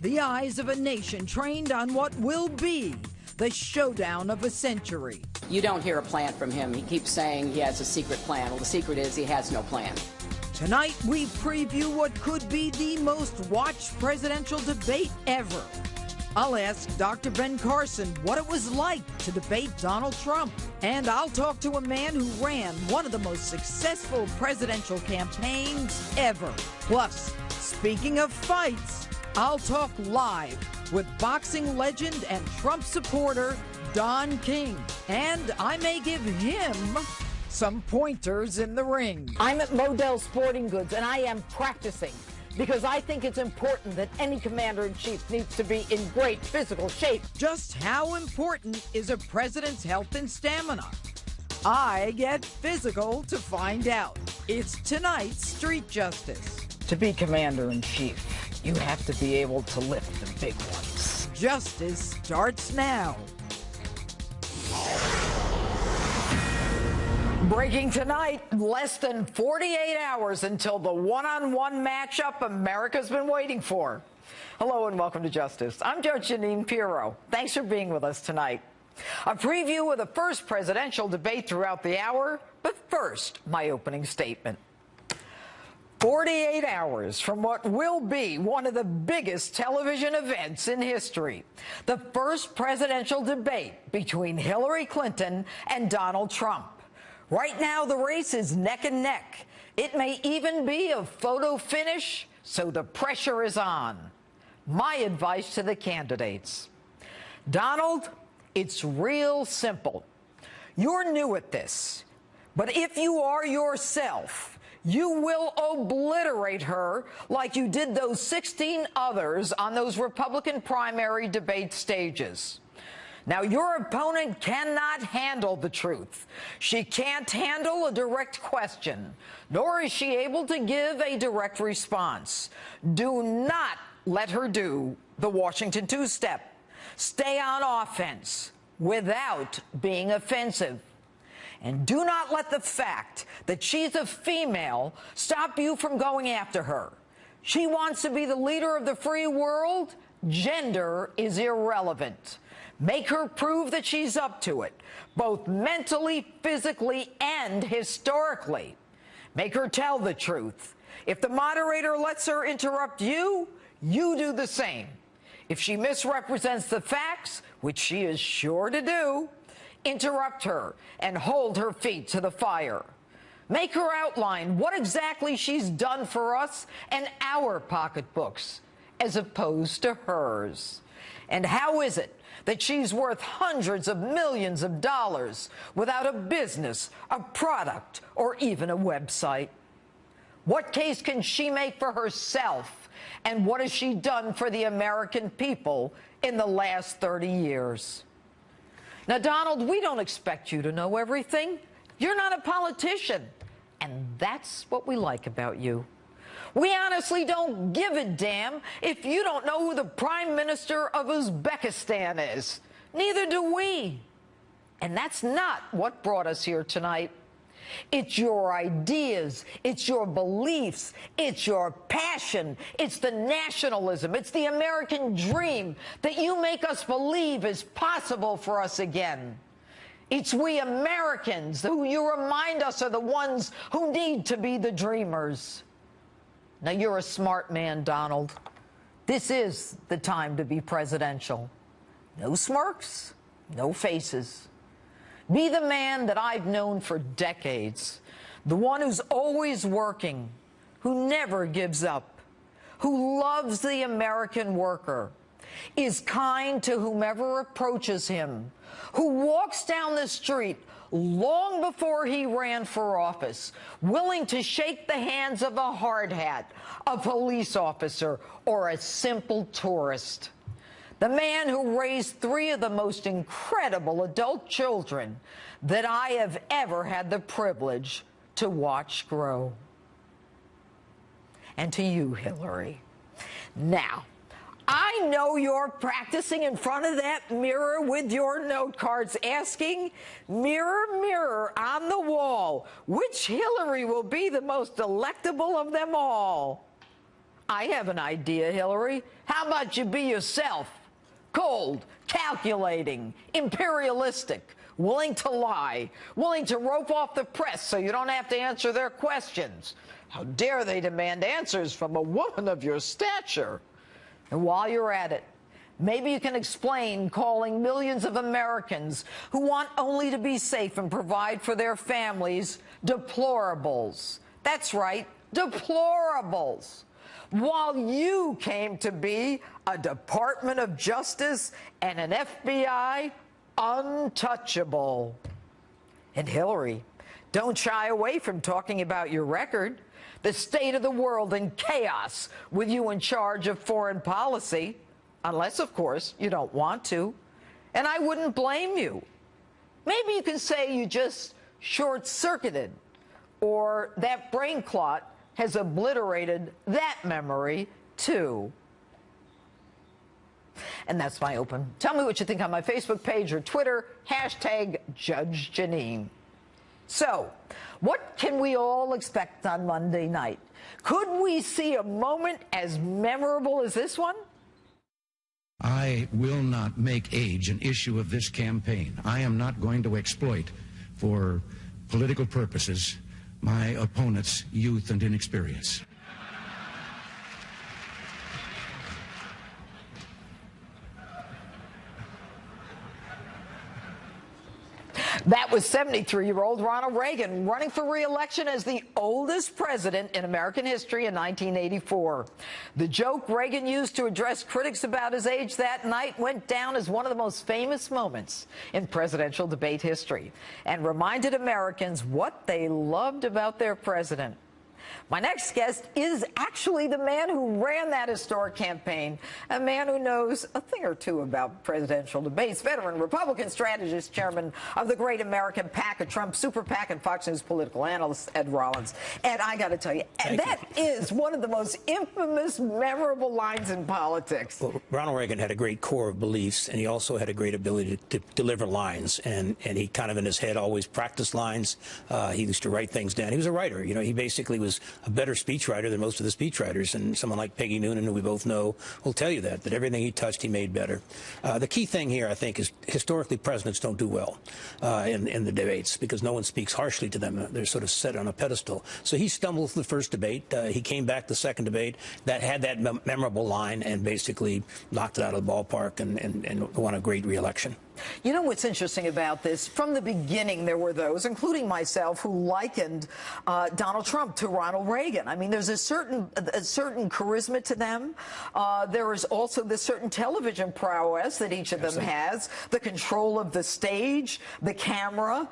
the eyes of a nation trained on what will be the showdown of a century. You don't hear a plan from him. He keeps saying he has a secret plan. Well, the secret is he has no plan. Tonight, we preview what could be the most watched presidential debate ever. I'll ask Dr. Ben Carson what it was like to debate Donald Trump. And I'll talk to a man who ran one of the most successful presidential campaigns ever. Plus, speaking of fights, I'll talk live with boxing legend and Trump supporter Don King. And I may give him some pointers in the ring. I'm at Modell Sporting Goods, and I am practicing because I think it's important that any commander-in-chief needs to be in great physical shape. Just how important is a president's health and stamina? I get physical to find out. It's tonight's Street Justice. To be commander-in-chief, you have to be able to lift the big ones. Justice starts now. Breaking tonight, less than 48 hours until the one-on-one matchup America's been waiting for. Hello and welcome to Justice. I'm Judge Jeanine Pirro. Thanks for being with us tonight. A preview of the first presidential debate throughout the hour, but first, my opening statement. 48 hours from what will be one of the biggest television events in history. The first presidential debate between Hillary Clinton and Donald Trump. Right now, the race is neck and neck. It may even be a photo finish, so the pressure is on. My advice to the candidates. Donald, it's real simple. You're new at this, but if you are yourself, you will obliterate her like you did those 16 others on those Republican primary debate stages. Now, your opponent cannot handle the truth. She can't handle a direct question, nor is she able to give a direct response. Do not let her do the Washington two-step. Stay on offense without being offensive. And do not let the fact that she's a female stop you from going after her. She wants to be the leader of the free world. Gender is irrelevant. Make her prove that she's up to it, both mentally, physically, and historically. Make her tell the truth. If the moderator lets her interrupt you, you do the same. If she misrepresents the facts, which she is sure to do, interrupt her and hold her feet to the fire. Make her outline what exactly she's done for us and our pocketbooks, as opposed to hers. And how is it that she's worth hundreds of millions of dollars without a business, a product, or even a website? What case can she make for herself? And what has she done for the American people in the last 30 years? Now, Donald, we don't expect you to know everything. You're not a politician. And that's what we like about you. We honestly don't give a damn if you don't know who the Prime Minister of Uzbekistan is. Neither do we. And that's not what brought us here tonight. It's your ideas, it's your beliefs, it's your passion, it's the nationalism, it's the American dream that you make us believe is possible for us again. It's we Americans who you remind us are the ones who need to be the dreamers. Now, you're a smart man, Donald. This is the time to be presidential. No smirks, no faces. Be the man that I've known for decades, the one who's always working, who never gives up, who loves the American worker, is kind to whomever approaches him, who walks down the street long before he ran for office, willing to shake the hands of a hard hat, a police officer, or a simple tourist. The man who raised 3 of the most incredible adult children that I have ever had the privilege to watch grow. And to you, Hillary. Now, I know you're practicing in front of that mirror with your note cards asking, mirror, mirror on the wall, which Hillary will be the most delectable of them all? I have an idea, Hillary. How about you be yourself? Cold, calculating, imperialistic, willing to lie, willing to rope off the press so you don't have to answer their questions. How dare they demand answers from a woman of your stature? And while you're at it, maybe you can explain calling millions of Americans who want only to be safe and provide for their families deplorables. That's right, deplorables. While you came to be a Department of Justice and an FBI untouchable. And Hillary, don't shy away from talking about your record, the state of the world in chaos with you in charge of foreign policy, unless, of course, you don't want to. And I wouldn't blame you. Maybe you can say you just short-circuited, or that brain clot has obliterated that memory, too. And that's my open. Tell me what you think on my Facebook page or Twitter, hashtag Judge Jeanine. So, what can we all expect on Monday night? Could we see a moment as memorable as this one? I will not make age an issue of this campaign. I am not going to exploit, for political purposes, my opponent's youth and inexperience. That was 73-year-old Ronald Reagan running for re-election as the oldest president in American history in 1984. The joke Reagan used to address critics about his age that night went down as one of the most famous moments in presidential debate history and reminded Americans what they loved about their president. My next guest is actually the man who ran that historic campaign, a man who knows a thing or two about presidential debates, veteran Republican strategist, chairman of the Great American PAC, a Trump super PAC, and Fox News political analyst, Ed Rollins. Ed, I got to tell you, that is one of the most infamous, memorable lines in politics. Well, Ronald Reagan had a great core of beliefs, and he also had a great ability to deliver lines, and he kind of in his head always practiced lines. He used to write things down. He was a writer. You know, he basically was a better speechwriter than most of the speechwriters, and someone like Peggy Noonan, who we both know, will tell you that everything he touched, he made better. The key thing here, I think, is historically presidents don't do well in the debates because no one speaks harshly to them. They're sort of set on a pedestal. So he stumbled through the first debate. He came back the second debate that had that memorable line and basically knocked it out of the ballpark and won a great re-election. You know what's interesting about this? From the beginning, there were those, including myself, who likened Donald Trump to Ronald Reagan. I mean, there's a certain charisma to them. There is also this certain television prowess that each of them has, the control of the stage, the camera.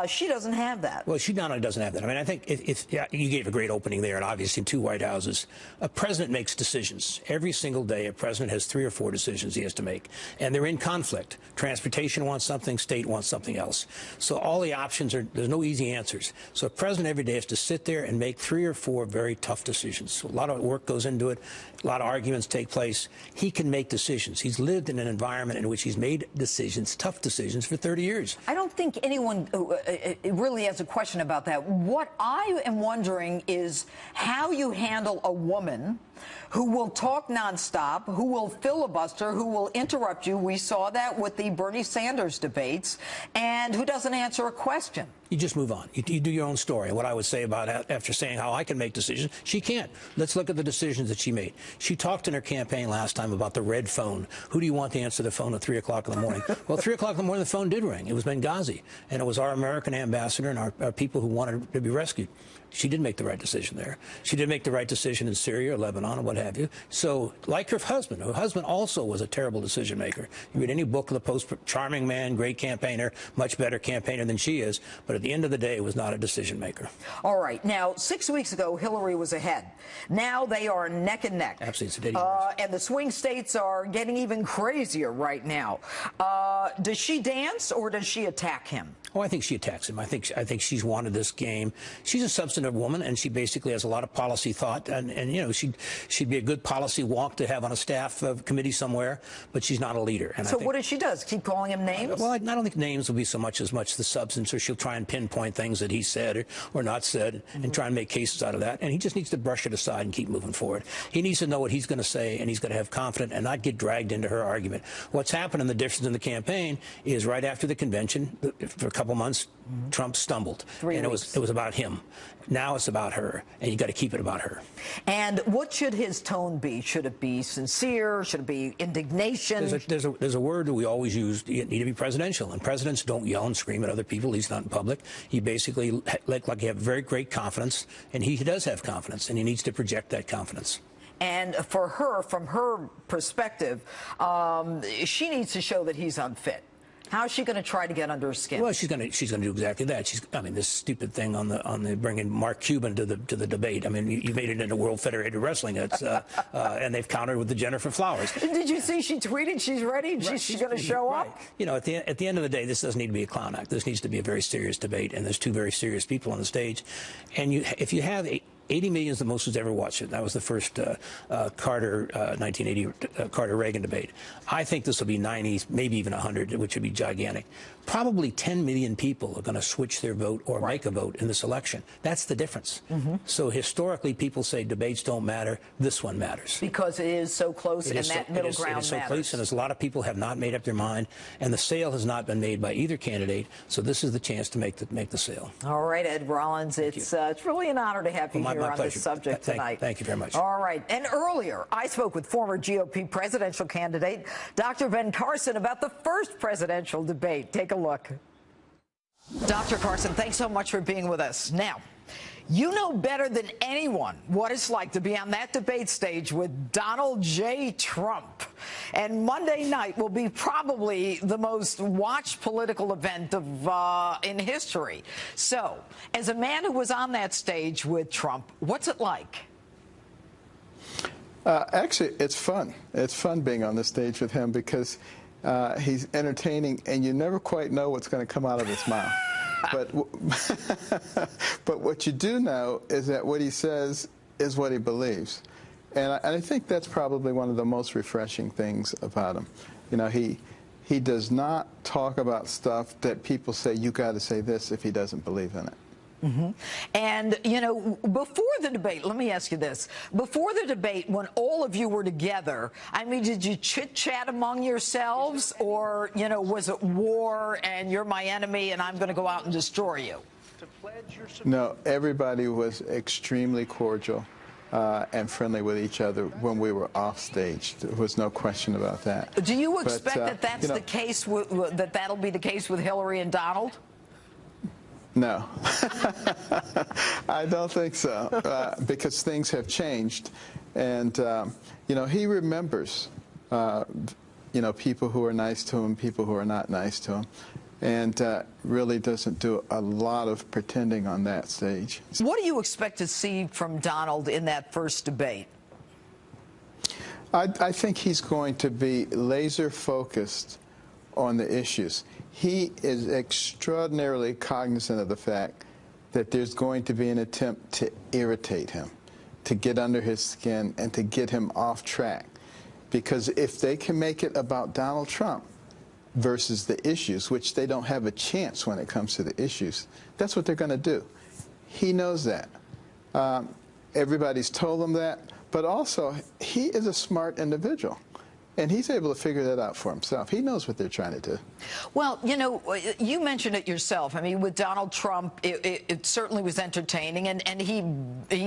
She doesn't have that. Well, she not only doesn't have that. I mean, I think yeah, you gave a great opening there, and obviously in two White Houses. A president makes decisions. Every single day, a president has 3 or 4 decisions he has to make, and they're in conflict. Transportation wants something, state wants something else. So all the options are, there's no easy answers. So a president every day has to sit there and make 3 or 4 very tough decisions. So a lot of work goes into it. A lot of arguments take place. He can make decisions. He's lived in an environment in which he's made decisions, tough decisions, for 30 years. I don't think anyone really has a question about that. What I am wondering is how you handle a woman who will talk nonstop, who will filibuster, who will interrupt you. We saw that with the Bernie Sanders debates, and who doesn't answer a question. You just move on. You do your own story. What I would say about after saying how I can make decisions, she can't. Let's look at the decisions that she made. She talked in her campaign last time about the red phone. Who do you want to answer the phone at 3 o'clock in the morning? Well, 3 o'clock in the morning, the phone did ring. It was Benghazi, and it was our American ambassador and our people who wanted to be rescued. She did make the right decision there. She did make the right decision in Syria or Lebanon or what have you. So, like her husband also was a terrible decision maker. You read any book of the Post, charming man, great campaigner, much better campaigner than she is, but at the end of the day, was not a decision maker. All right. Now, 6 weeks ago, Hillary was ahead. Now they are neck and neck. Absolutely. And the swing states are getting even crazier right now. Does she dance or does she attack him? Oh, I think she attacks him. I think she's wanted this game. She's a substantive woman, and she basically has a lot of policy thought. And you know, she'd be a good policy wonk to have on a staff committee somewhere, but she's not a leader. And so what does she do? Keep calling him names? Well, I don't think names will be so much as much the substance, or she'll try and pinpoint things that he said or not said and try and make cases out of that. And he just needs to brush it aside and keep moving forward. He needs to know what he's going to say, and he's going to have confidence and not get dragged into her argument. What's happened in the difference in the campaign is right after the convention, for a couple months, Trump stumbled. And it was about him. Now it's about her, and you got to keep it about her. And what should his tone be? Should it be sincere? Should it be indignation? There's a word that we always use. You need to be presidential, and presidents don't yell and scream at other people, at least not in public. He basically, like you have very great confidence, and he does have confidence, and he needs to project that confidence. And for her, from her perspective, she needs to show that he's unfit. How is she going to try to get under her skin? Well, she's going to do exactly that. I mean, this stupid thing on the bringing Mark Cuban to the debate. I mean, you made it into World Federated Wrestling. It's and they've countered with the Jennifer Flowers. Did you see she tweeted she's ready? Right. She's going to show up. Right. You know, at the end of the day, this doesn't need to be a clown act. This needs to be a very serious debate, and there's two very serious people on the stage. And if you have 80 million is the most who's ever watched it. That was the first Carter 1980 Carter-Reagan debate. I think this will be 90, maybe even 100, which would be gigantic. Probably 10 million people are going to switch their vote or make a vote in this election. That's the difference. So historically, people say debates don't matter. This one matters. Because it is so close, and that middle ground matters. It is so close, and there's a lot of people have not made up their mind, and the sale has not been made by either candidate. So this is the chance to make the sale. All right, Ed Rollins, it's really an honor to have you here on this subject tonight. Thank you very much. All right. And earlier, I spoke with former GOP presidential candidate Dr. Ben Carson about the first presidential debate. Take a look. Dr. Carson, thanks so much for being with us. Now, you know better than anyone what it's like to be on that debate stage with Donald J. Trump. And Monday night will be probably the most watched political event in history. So, as a man who was on that stage with Trump, what's it like? Actually, it's fun. It's fun being on the stage with him because he's entertaining, and you never quite know what's going to come out of his mouth. But what you do know is that what he says is what he believes. And I think that's probably one of the most refreshing things about him. You know, he does not talk about stuff that people say, you got to say this, if he doesn't believe in it. And, you know, before the debate, let me ask you this. Before the debate, when all of you were together, I mean, did you chit-chat among yourselves? Or, you know, was it war and you're my enemy and I'm going to go out and destroy you? No, everybody was extremely cordial and friendly with each other when we were off stage. There was no question about that. Do you expect that that's the case, that that'll be the case with Hillary and Donald? No, I don't think so, because things have changed. And, you know, he remembers, you know, people who are nice to him, people who are not nice to him, and really doesn't do a lot of pretending on that stage. What do you expect to see from Donald in that first debate? I think he's going to be laser focused on the issues. He is extraordinarily cognizant of the fact that there's going to be an attempt to irritate him, to get under his skin, and to get him off track. Because if they can make it about Donald Trump versus the issues, which they don't have a chance when it comes to the issues, that's what they're going to do. He knows that. Everybody's told him that. But also, he is a smart individual. And he's able to figure that out for himself. He knows what they're trying to do. Well, you know, you mentioned it yourself. I mean, with Donald Trump, it certainly was entertaining, and he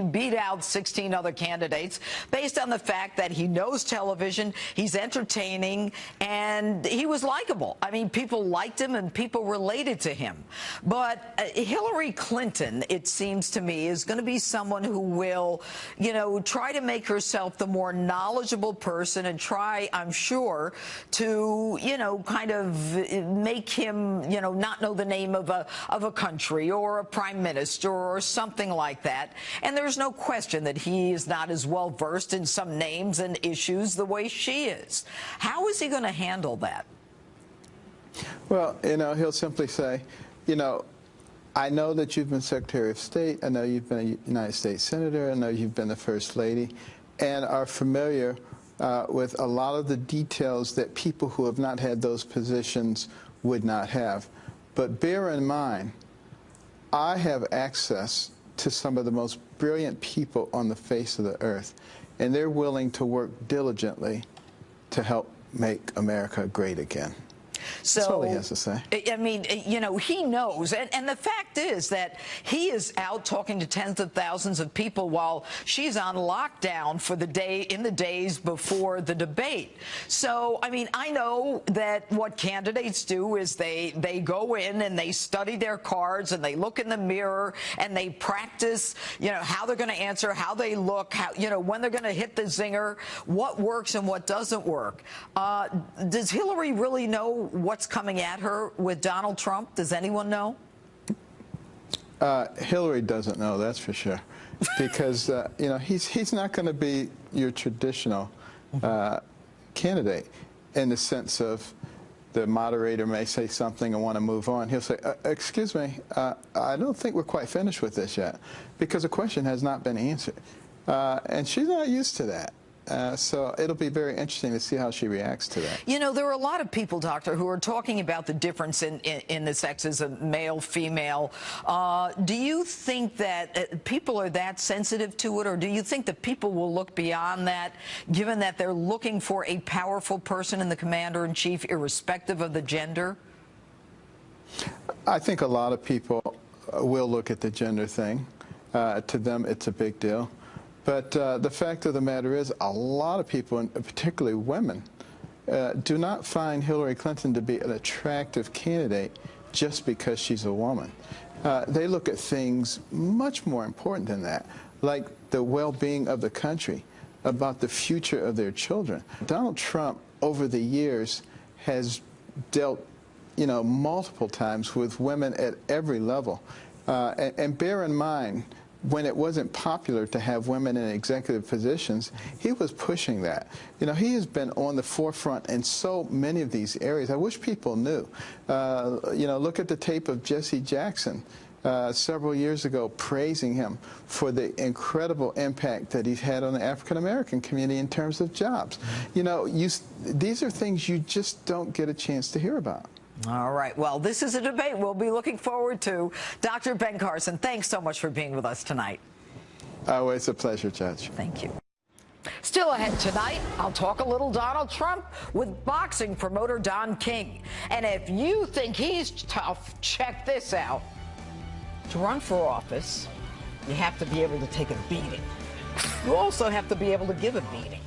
beat out 16 other candidates based on the fact that he knows television, he's entertaining, and he was likable. I mean, people liked him and people related to him. But Hillary Clinton, it seems to me, is going to be someone who will, you know, try to make herself the more knowledgeable person and try, I'm sure, to, you know, kind of make him, you know, not know the name of a country or a prime minister or something like that. And there's no question that he is not as well versed in some names and issues the way she is. How is he going to handle that? Well, you know, he'll simply say, you know, I know that you've been Secretary of State. I know you've been a United States Senator. I know you've been the First Lady. and are familiar with a lot of the details that people who have not had those positions would not have. But bear in mind, I have access to some of the most brilliant people on the face of the earth, and they're willing to work diligently to help make America great again. So, that's all he has to say. I mean, you know, he knows. And the fact is that he is out talking to tens of thousands of people while she's on lockdown for the days before the debate. So, I mean, I know that what candidates do is they go in and they study their cards and they look in the mirror and they practice, you know, how they're going to answer, how they look, how, you know, when they're going to hit the zinger, what works and what doesn't work. Does Hillary really know what's coming at her with Donald Trump? Does anyone know? Hillary doesn't know, that's for sure, because you know, he's not going to be your traditional candidate in the sense of the moderator may say something and want to move on. He'll say, excuse me, I don't think we're quite finished with this yet, because the question has not been answered. And she's not used to that. So it'll be very interesting to see how she reacts to that. You know, there are a lot of people, Doctor, who are talking about the difference in the sexes of male, female. Do you think that people are that sensitive to it, or do you think that people will look beyond that, given that they're looking for a powerful person in the commander-in-chief, irrespective of the gender? I think a lot of people will look at the gender thing. To them, it's a big deal. But the fact of the matter is, a lot of people, and particularly women, do not find Hillary Clinton to be an attractive candidate just because she's a woman. They look at things much more important than that, like the well-being of the country, about the future of their children. Donald Trump, over the years, has dealt, you know, multiple times with women at every level. And bear in mind, when it wasn't popular to have women in executive positions, he was pushing that. You know, he has been on the forefront in so many of these areas. I wish people knew. You know, look at the tape of Jesse Jackson several years ago praising him for the incredible impact that he's had on the African-American community in terms of jobs. You know, these are things you just don't get a chance to hear about. All right. Well, this is a debate we'll be looking forward to. Dr. Ben Carson, thanks so much for being with us tonight. Always a pleasure, Judge. Thank you. Still ahead tonight, I'll talk a little Donald Trump with boxing promoter Don King. And if you think he's tough, check this out. To run for office, you have to be able to take a beating. You also have to be able to give a beating.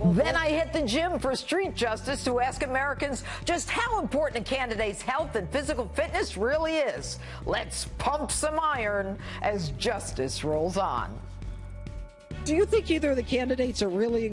Then I hit the gym for street justice to ask Americans just how important a candidate's health and physical fitness really is. Let's pump some iron as justice rolls on. Do you think either of the candidates are really